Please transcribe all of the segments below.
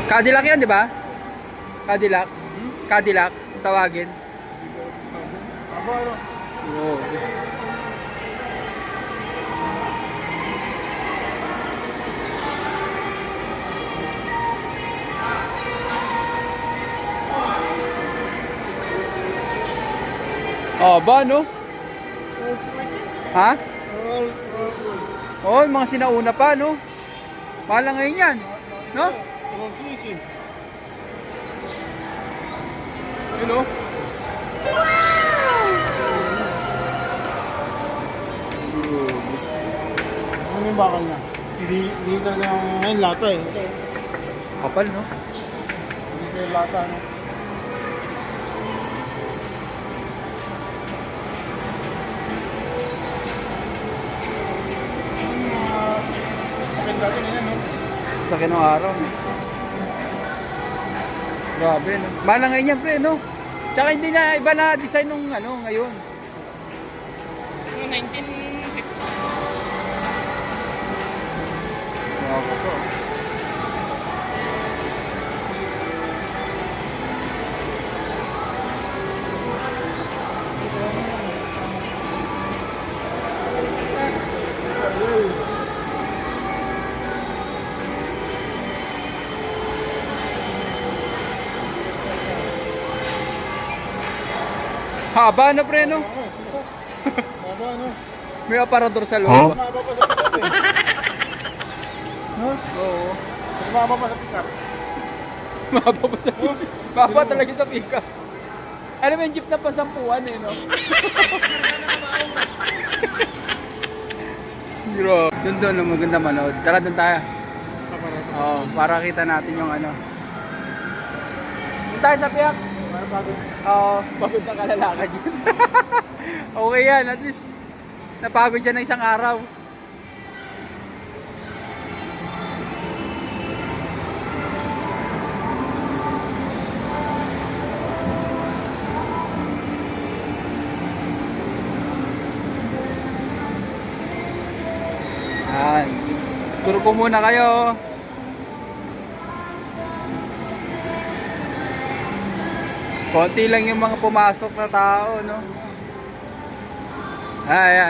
Cadillac yan, di ba? Cadillac. Cadillac, tawagin. Aba, ano? Oo. Oh, ba, no? Ha? Oh, yung mga sinauna pa, no? Mahal na ngayon yan, no? Translucent. Yun, no? Ano yung bakal na? Hindi talaga ngayon lata eh. Kapal, no? Hindi kayo lata, no? Sakit dati na yan, no? Sa kinong araw, no? Grabe, no? Mahal na ngayon yan, pre, no? Tsaka hindi na iba na design nung ano, ngayon. 1950. Grabe po. Haba na, pre, no? Baba, no? May aparador sa loob. Mas mababa pa sa pick-up eh. No? Oo. Mas mababa pa sa pick-up. Mahaba pa sa Mahaba talaga sa pickup. Alam mo yung jeep na pasampuan eh, no? Bro. Doon, no, maganda manood. Tara, doon tayo. Oo, para kita natin yung ano. Doon tayo sa piyak. Para bago. Oo, pagod na kalalakad yun. Okay yan, at least napagod siya ng isang araw. Yan. Turo ko muna kayo. Konti lang yung mga pumasok na tao, no? Ay.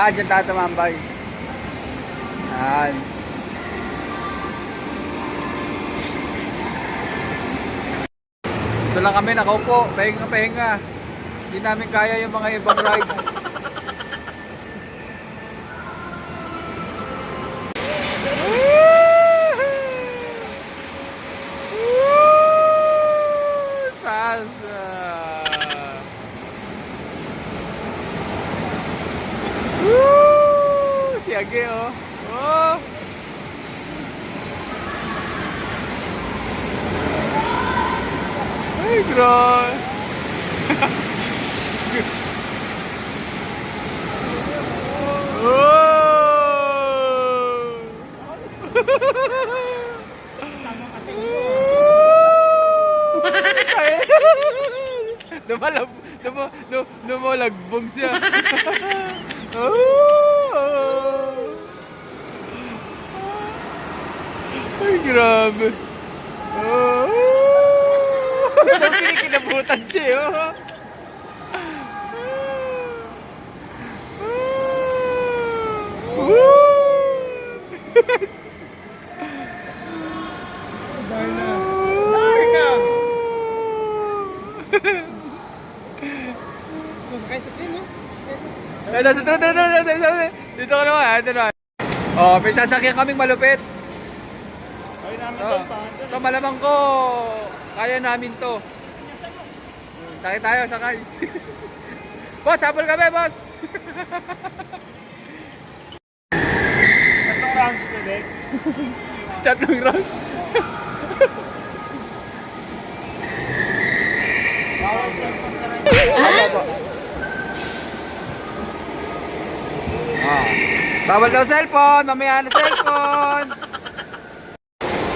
Dyan tayo tumambay. Yan. Ito lang kami, nakaupo. Pahinga. Hindi namin kaya yung mga ibang ride. Pasa. Siage, oh. Oh. Ay, grabe. Oh. Lumalagbog siya. Oh. Ay, grabe. Oh. Kinikilabutan siya, oh. Masakay sa train, no? Dito ka naman, ito naman. Oh, may sasakyan kaming malupit. Ay namin Oh. doon, pangan Ito malamang ko, kaya namin to. Sakay tayo, sakay. Boss, habol kami, boss. Tatlong rounds pwede. Tatlong rounds. Bawal cellphone sa rin. Ano po? Bawal daw cellphone, mamaya na cellphone.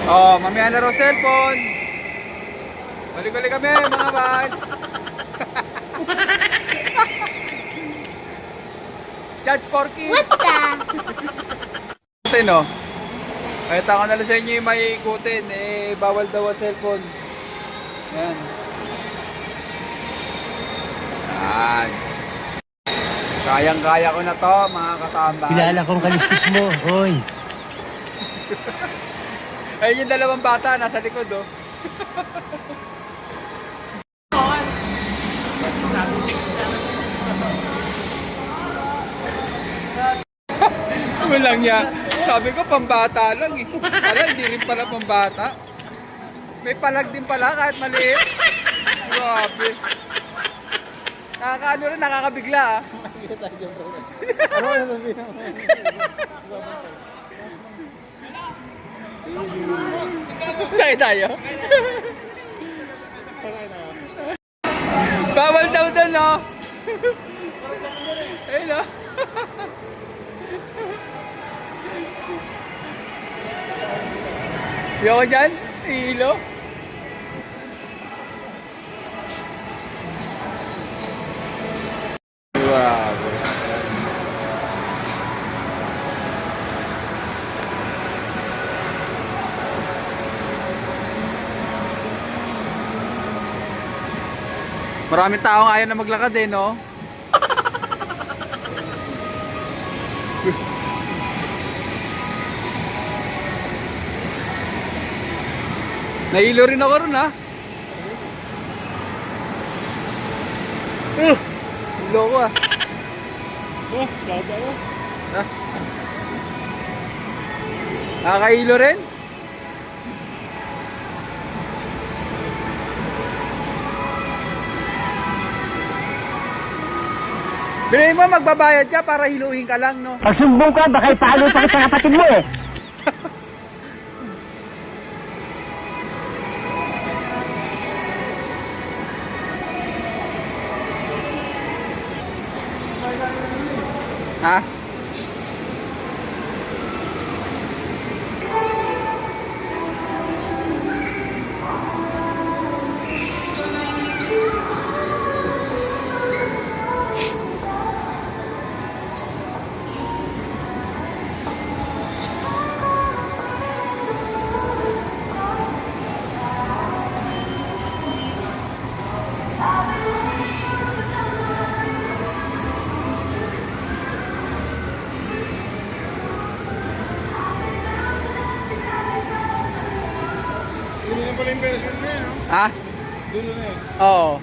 Oh, mamaya na raw cellphone. Balik-balik kami, mga bal. Judge for kids. What's that? Ikutin, no? Kahit ako na lang sa inyo yung may ikutin, eh, bawal daw ang cellphone. Yan. Yan. Kayang-kaya ko na to, mga katambay. Kilala kong kalistis mo, hoy. Ayun yung dalawang bata, nasa likod, oh. Walang niya. Sabi ko, pambata lang eh. Wala, hindi rin pala pambata. May palag din pala kahit maliit. Grabe. Nakakaano rin, nakakabigla ah. Ano yung sabihin mo? Sakit tayo. Bawal daw doon, no? Ayun, no? Di ako dyan? Hilo? Wow. Maraming taong ayaw na maglakad eh, no? Nahilo rin ako ron, ha? Hilo ko, ah. Oh, gata mo. Nakakahilo rin? Bilhin mo, magbabayad ka para hiluhin ka lang, no? Pag sumbong ka, baka ipalo pa kita kapatid mo eh. Ha? Dulo na pala yung version na yun, no? Ha? Dulo na yun. Oo.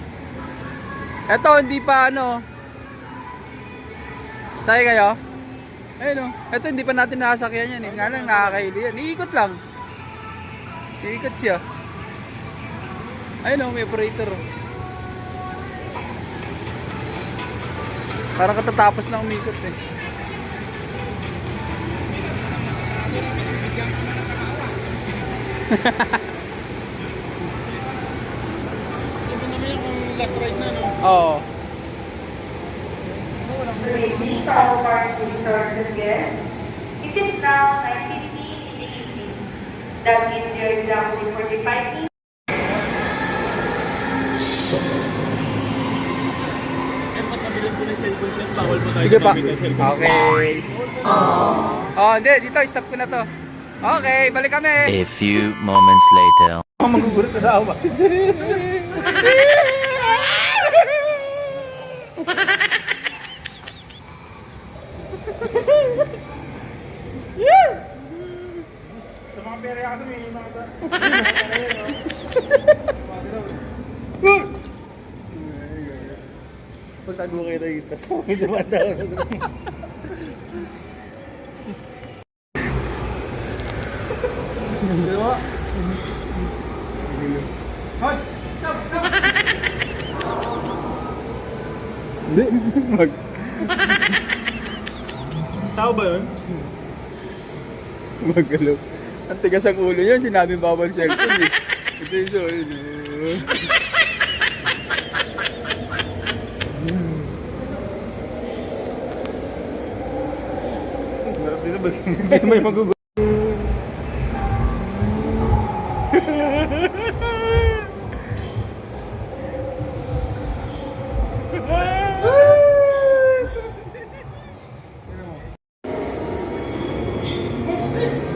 Eto, hindi pa ano. Sakay kayo? Ayun o. Eto, hindi pa natin nakasakyan yan eh. Nga lang, nakakaili yan. Iikot lang. Iikot siya. Ayun o, may operator o. Parang katatapos lang umikot eh. Ito naman yung last ride na, no? Oo. Good evening to all party visitors and guests. It is now 9:15 in the evening. That means you're exactly 45 minutes. Eh, ba't nabilin ko na yung cellphone siya? Bawal pa tayo Sige pa. gamit ng cellphone. Okay. Oh, hindi. Dito, stop ko na to. Okay, balik kami. A few moments later. Magugulat na daw ba? Sa mga pera kasi may mga pagtago kayo na yun, tapos may dumadaw na doon. Dalawa. Hoy! Stop! Stop! Hindi. Tao ba yun? Magalo. Ang tigas ang ulo niya, sinabi bawal cellphone eh. Ito yung so, Marap dito ba? Hindi na may magugulo.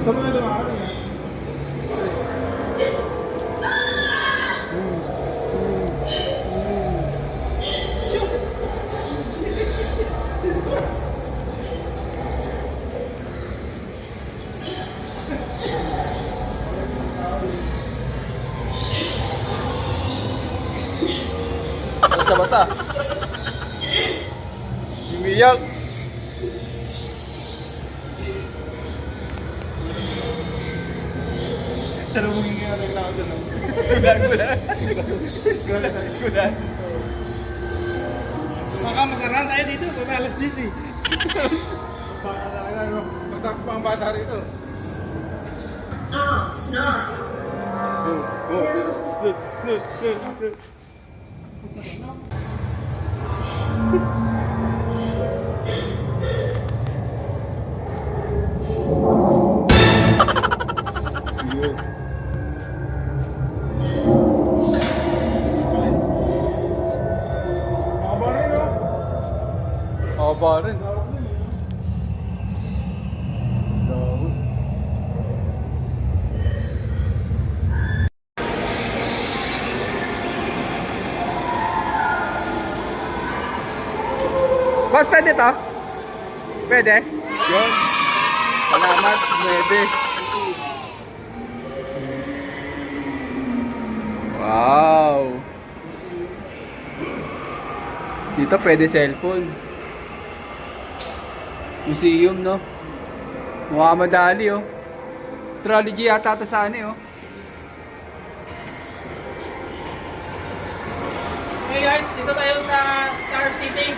Saan mo na dumaan? sa bata. Umiyak. Salubungin ka natin ako dun. Gulan. Baka masarahan tayo dito, pag alas 10 eh. Magtakot pa ang bata rito. Maba rin, no? Haba rin. Boss, pwede to? Pwede? Yun. Salamat, pwede. Wow. Dito pwede cellphone. Museum, no? Mukha madali, oh. Trilogy yata ito sa ano, oh. Hey guys, dito tayo sa Star City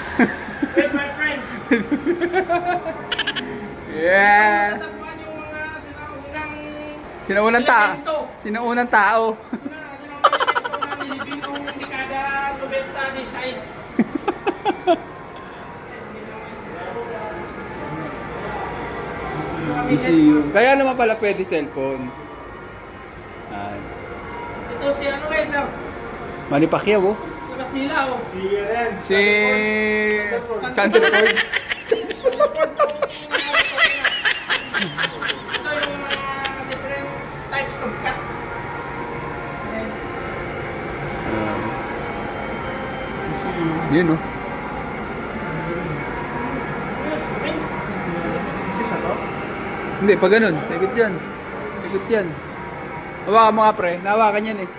with my friends. Yeah. Natagpuan yung mga Sinaunang tao. elemento. Sinaunang tao. Sinaunang elemento na nilibing nung dekada 96. Museum. Kaya naman pala pwede cellphone. Ito si ano guys, Manny Pacquiao, oh. Labas nila oh. Si Ren. Si Sanderford. Ito yung mga different types of cat. Yun, oh. Hindi, pag ganun. Ikot yan. Ikot yan. Hawakan mo nga, pre. Nahawakan yan, eh.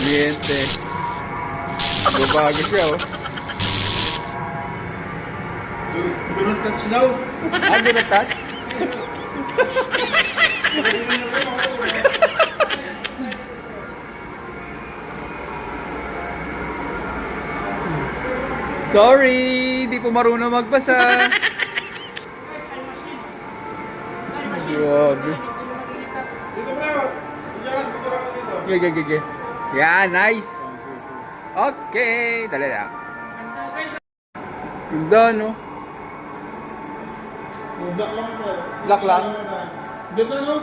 Kliente. Babago siya, oh. Do not touch daw. Ah, do not touch? Sorry, di po marunong magbasa. Grabe. Dito bro. Iyaras picture ako dito. Gege. Yeah, nice. Okay, dali lang. Ganda, no? Oh, black lang bro. Black lang? Ganda no?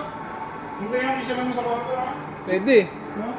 Yung kaya yung isa lang mo sa kwarto ha? Pwede. No?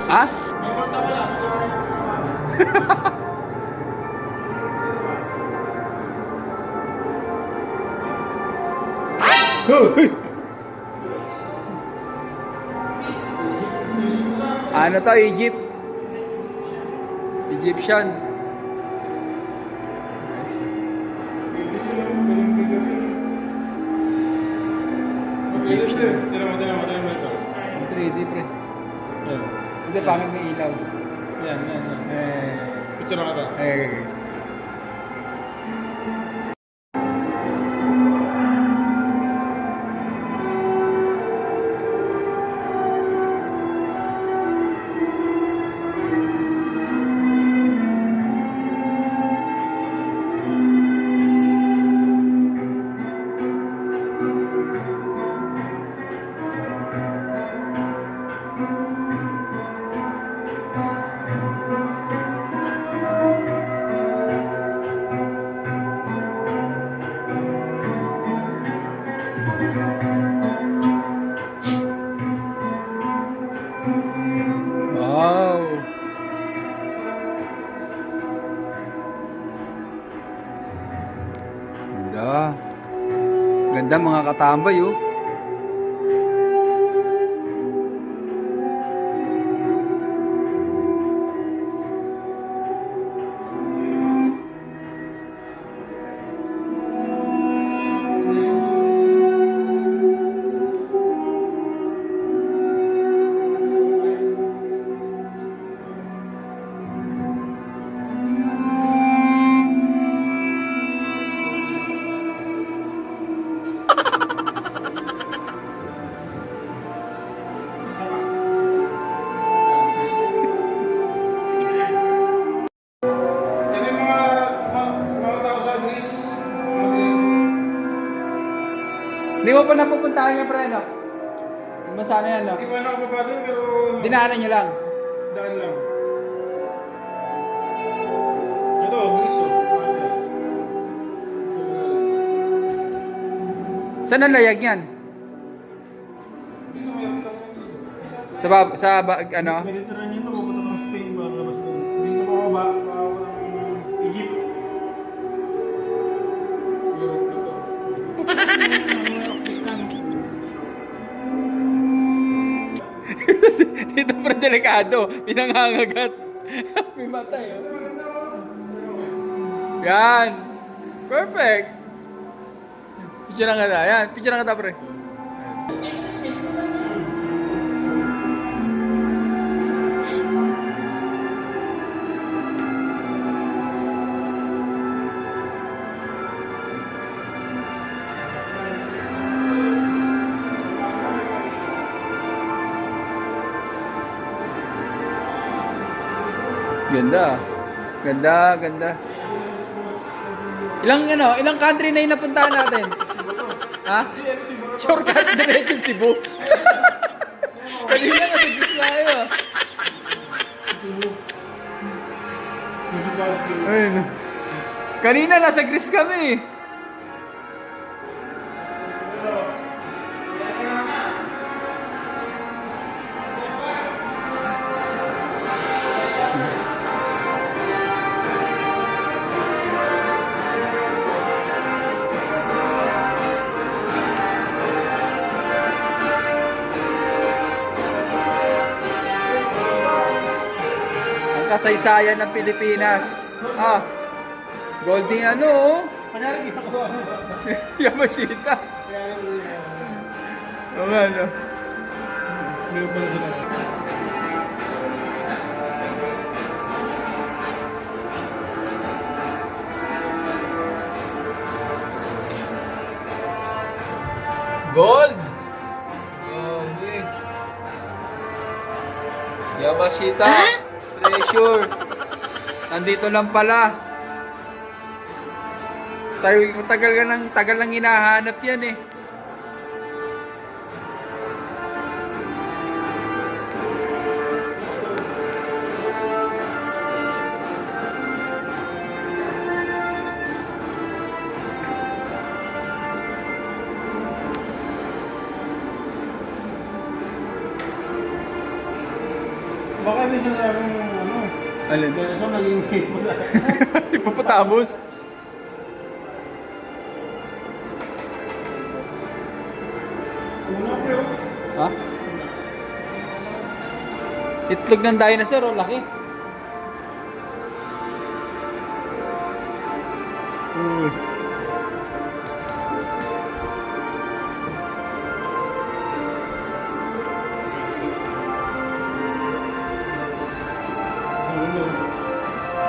Ha? May multa ka lang. Ano to, Egypt? Egyptian. Egyptian. Tira mo ito. 3D, pre. Yan. Hindi, pangit may ilaw. Yan. Picture lang ito. Wow! Ganda. Ganda mga katambay, oh. Yan yung mga tao sa Greece. Hindi mo pa napupuntahan niya, pre, no? Masana yan, no? Hindi ko na nakababa din, pero Dinaanan niyo lang. daan lang. Ito, Greece. Saan ang layag yan? Ano? Mediterranean ito, pupunta ng Spain ba? Labas doon. Hindi ko mababa. Egypt. Europe ito. Dito, pre, delikado. Pinangangagat. May matay, oh. Yan. Perfect. Picture na kita. Yan. Picture na kita, pre. Ganda. Ganda. Ilang country na yung napuntahan natin? Ha? Shortcut diretso Cebu. Kanina nasa Greece tayo. Ayun. Kanina nasa Greece kami. Kasaysayan ng Pilipinas. Ah. Golding ano, oh. Kanyari, di ako ano. Yamashita. Oo nga, no? Meron pala sila. Gold! Grabe. Yamashita. Treasure. Nandito lang pala. Tagal nang hinahanap yan eh. Baka di sila yung ano. Alin? Dinosaur naging Hippopotamus. Una bro. Ha? Itlog ng dinosaur, oh, laki.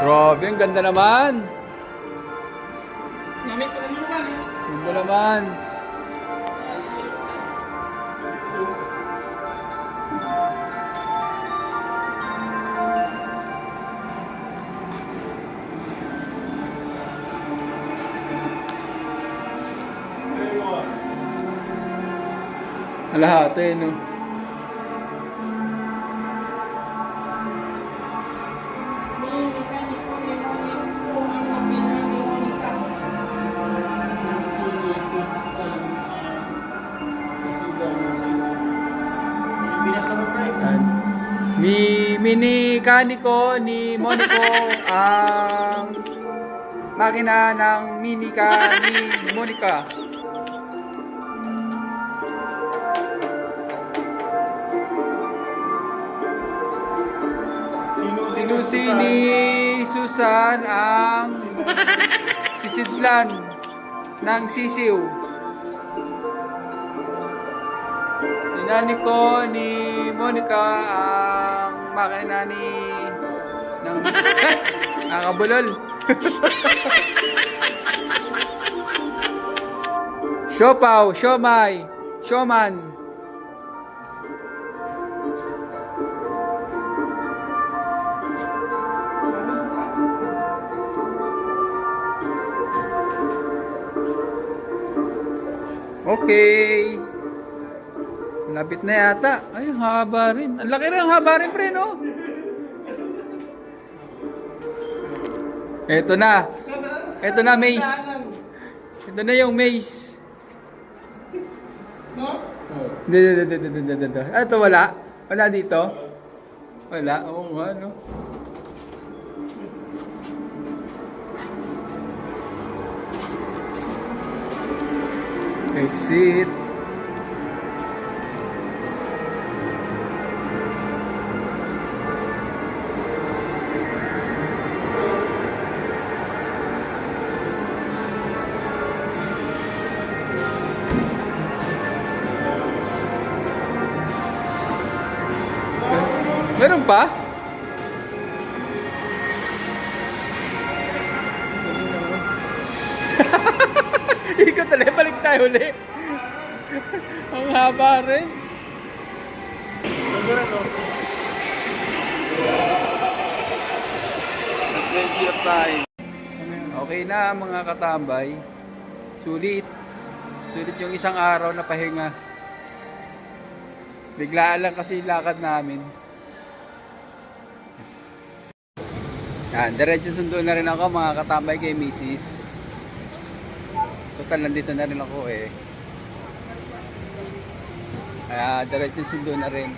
Grabe, ang ganda naman. Gamit ko lang naman eh. Ganda naman. Lahat eh, no? Yan. Mini kaniko ni Monico ang makina ng mini ni Monica. Si Lucy ni Susan ang sisidlan ng sisiw. Inani ko ni Monica ang makina ng nakabulol. Siopaw, siomay, sioman. Okay. Lapit na yata. Ay, ang haba rin. Ang laki rin, ang haba rin, pre, no? Ito na. Ito na, maze. Ito na yung maze. No? Dito. Ah, ito wala? Wala dito? Wala? Oo nga, no? Exit. Meron pa? Ikot ulit, balik tayo ulit. Ang haba rin. Okay na mga katambay. Sulit. Sulit yung isang araw na pahinga. Biglaan lang kasi yung lakad namin. Yan, diretso sundo na rin ako mga katambay kay Mrs. Total, nandito na rin ako eh. Kaya diretso sundo na rin.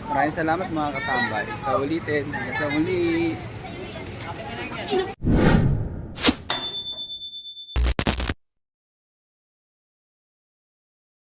Maraming salamat mga katambay. Sa ulitin. Sa muli.